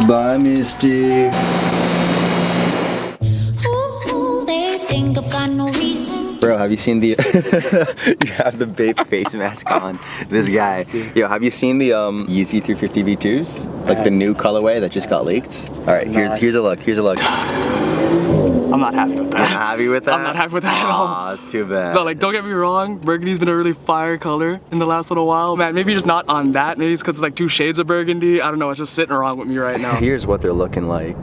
Bye, Misty. Ooh, they think I've got no reason. Bro, have you seen the you have the Bape face mask on. This guy. Yo, have you seen the Yeezy 350 V2s? Like the new colorway that just got leaked? Alright, here's a look. Here's a look. I'm not happy with that. Not happy with that? I'm not happy with that at all. Aw, that's too bad. No, like, don't get me wrong, burgundy's been a really fire color in the last little while. Man, maybe just not on that. Maybe it's because it's like 2 shades of burgundy. I don't know, it's just sitting wrong with me right now. Here's what they're looking like.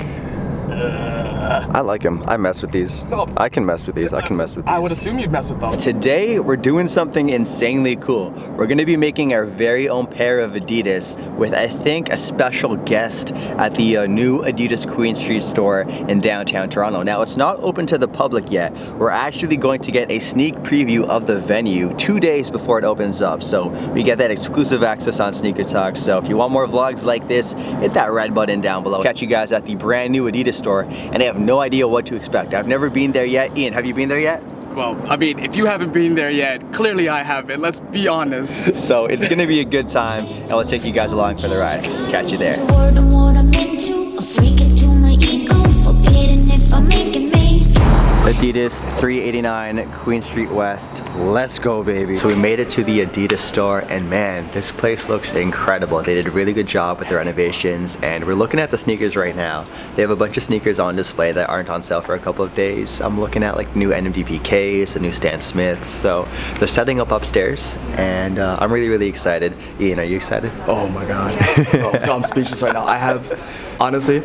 I like them. I mess with these. Oh. I can mess with these. I can mess with these. I would assume you'd mess with them. Today, we're doing something insanely cool. We're gonna be making our very own pair of Adidas with, I think, a special guest at the new Adidas Queen Street store in downtown Toronto. Now, it's not open to the public yet. We're actually going to get a sneak preview of the venue 2 days before it opens up. So we get that exclusive access on SneakerTalk. So if you want more vlogs like this, hit that red button down below. Catch you guys at the brand new Adidas store, and I have no idea what to expect. I've never been there yet. Ian, have you been there yet? Well, I mean, if you haven't been there yet, clearly I haven't. Let's be honest. So it's gonna be a good time, and we'll take you guys along for the ride. Catch you there. Word on what I'm into, a freak into my ego, forbidden if I make it mainstream. Adidas 389 Queen Street West. Let's go, baby. So we made it to the Adidas store, and man, this place looks incredible. They did a really good job with the renovations, and we're looking at the sneakers right now. They have a bunch of sneakers on display that aren't on sale for a couple of days. I'm looking at like the new Nmd PKs, the new Stan Smiths. So they're setting up upstairs, and I'm really excited. Ian, are you excited? Oh my God. Bro, so I'm speechless right now. I have, honestly,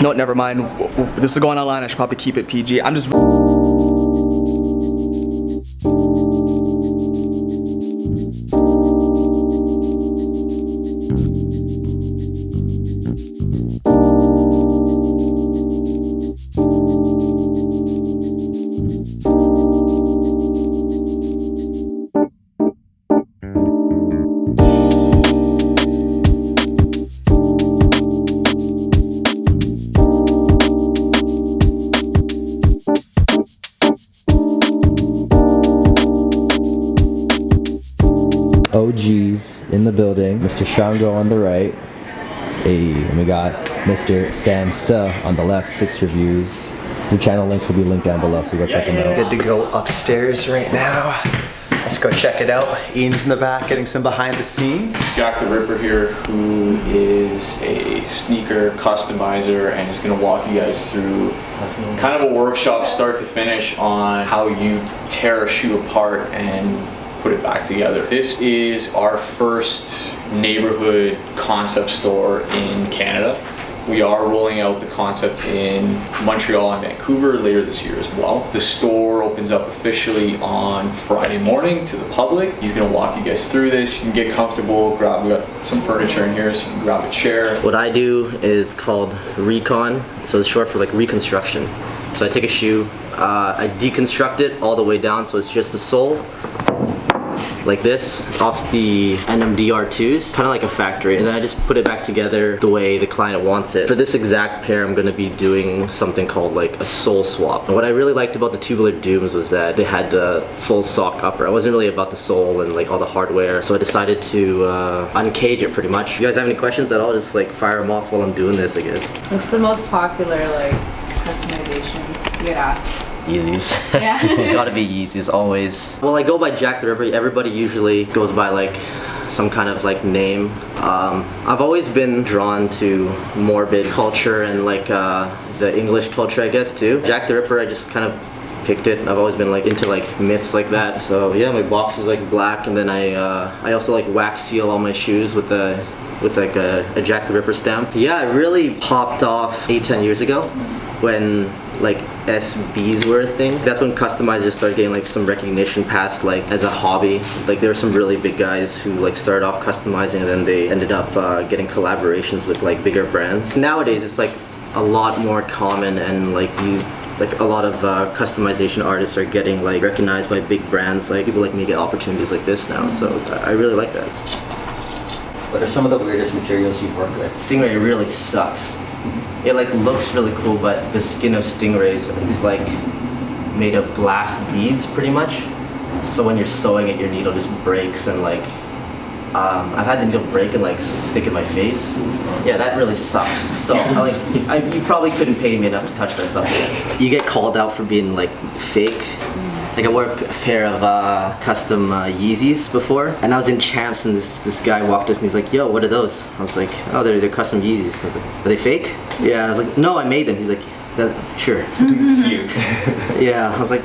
no, never mind. This is going online. I should probably keep it PG. I'm just. OGs in the building. Mr. Shango on the right. Hey, and we got Mr. Sam Suh on the left. 6 reviews. Your channel links will be linked down below, so go check them out. Good to go upstairs right now. Let's go check it out. Ian's in the back getting some behind the scenes. Jack the Ripper here, who is a sneaker customizer and is going to walk you guys through kind of a workshop start to finish on how you tear a shoe apart and put it back together. This is our first neighborhood concept store in Canada. We are rolling out the concept in Montreal and Vancouver later this year as well. The store opens up officially on Friday morning to the public. He's gonna walk you guys through this. You can get comfortable, we got some furniture in here, so you can grab a chair. What I do is called recon, so it's short for like reconstruction. So I take a shoe, I deconstruct it all the way down, so it's just the sole, like this, off the Nmd R2s, kind of like a factory, and then I just put it back together the way the client wants it. For this exact pair, I'm going to be doing something called like a sole swap. And what I really liked about the Tubular Dooms was that they had the full sock upper. I wasn't really about the sole and like all the hardware, so I decided to uncage it pretty much. You guys have any questions at all? Just like fire them off while I'm doing this, I guess. What's the most popular like customization you get asked? Yeezys. Yeah. It's gotta be Yeezys, always. Well, I go by Jack the Ripper. Everybody usually goes by like some kind of like name. I've always been drawn to morbid culture and like the English culture, I guess, too. Jack the Ripper, I just kind of picked it. I've always been like into like myths like that. So yeah, my box is like black, and then I also like wax seal all my shoes with like a Jack the Ripper stamp. Yeah, it really popped off 8-10 years ago when like SBs were a thing. That's when customizers started getting like some recognition past like as a hobby. Like there were some really big guys who like started off customizing, and then they ended up getting collaborations with like bigger brands. Nowadays it's like a lot more common, and like a lot of customization artists are getting like recognized by big brands. Like people like me get opportunities like this now, so I really like that. What are some of the weirdest materials you've worked with? Stingray really sucks. It like looks really cool, but the skin of stingrays is like made of glass beads pretty much. So when you're sewing it, your needle just breaks, and like I've had the needle break and like stick in my face. Yeah, that really sucked. So you probably couldn't pay me enough to touch that stuff again. You get called out for being like fake. Like I wore a pair of custom Yeezys before, and I was in Champs, and this guy walked up to me. He's like, "Yo, what are those?" I was like, "Oh, they're custom Yeezys." I was like, "Are they fake?" Yeah. I was like, "No, I made them." He's like, "Sure." Cute. Yeah. I was like,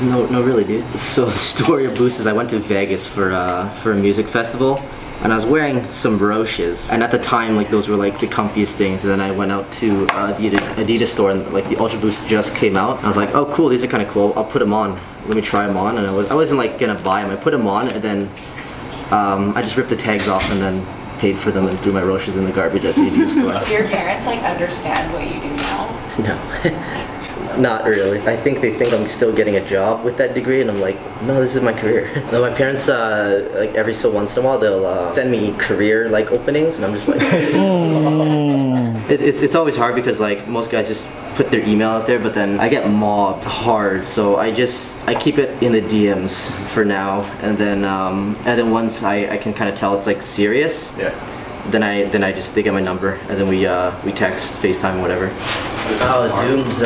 "No, really, dude." So the story of Boost is I went to Vegas for a music festival. And I was wearing some Roches, and at the time, like those were like the comfiest things. And then I went out to the Adidas store, and like the Ultra Boost just came out. I was like, oh cool, these are kind of cool. I'll put them on. Let me try them on. And I wasn't like gonna buy them. I put them on, and then I just ripped the tags off, and then paid for them and threw my Roches in the garbage at the Adidas store. Do your parents like understand what you do now? No. Not really. I think they think I'm still getting a job with that degree, and I'm like, no, this is my career. No, my parents, like every so once in a while, they'll send me career like openings, and I'm just like, it's always hard because like most guys just put their email out there, but then I get mobbed hard, so I keep it in the DMs for now, and then once I can kind of tell it's like serious. Yeah. Then they get my number, and then we text, FaceTime, whatever. Oh, Doom's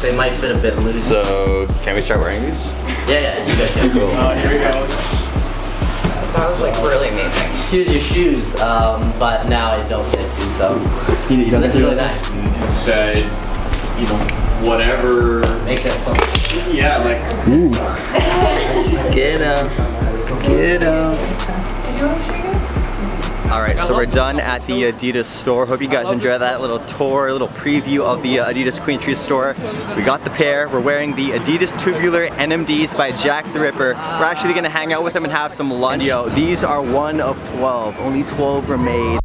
they might fit a bit loose. So can we start wearing these? Yeah, you guys can. Cool. Here we go. That was like really amazing. Excuse your shoes, but now I don't get to, so this is really nice. It said, you know, whatever. Make that something. Yeah, like. Get up. Alright, so we're done at the Adidas store. Hope you guys enjoyed that little tour, little preview of the Adidas Queen store. We got the pair. We're wearing the Adidas Tubular NMDs by Jack the Ripper. We're actually gonna hang out with them and have some lunch. Yo, these are one of 12. Only 12 were made.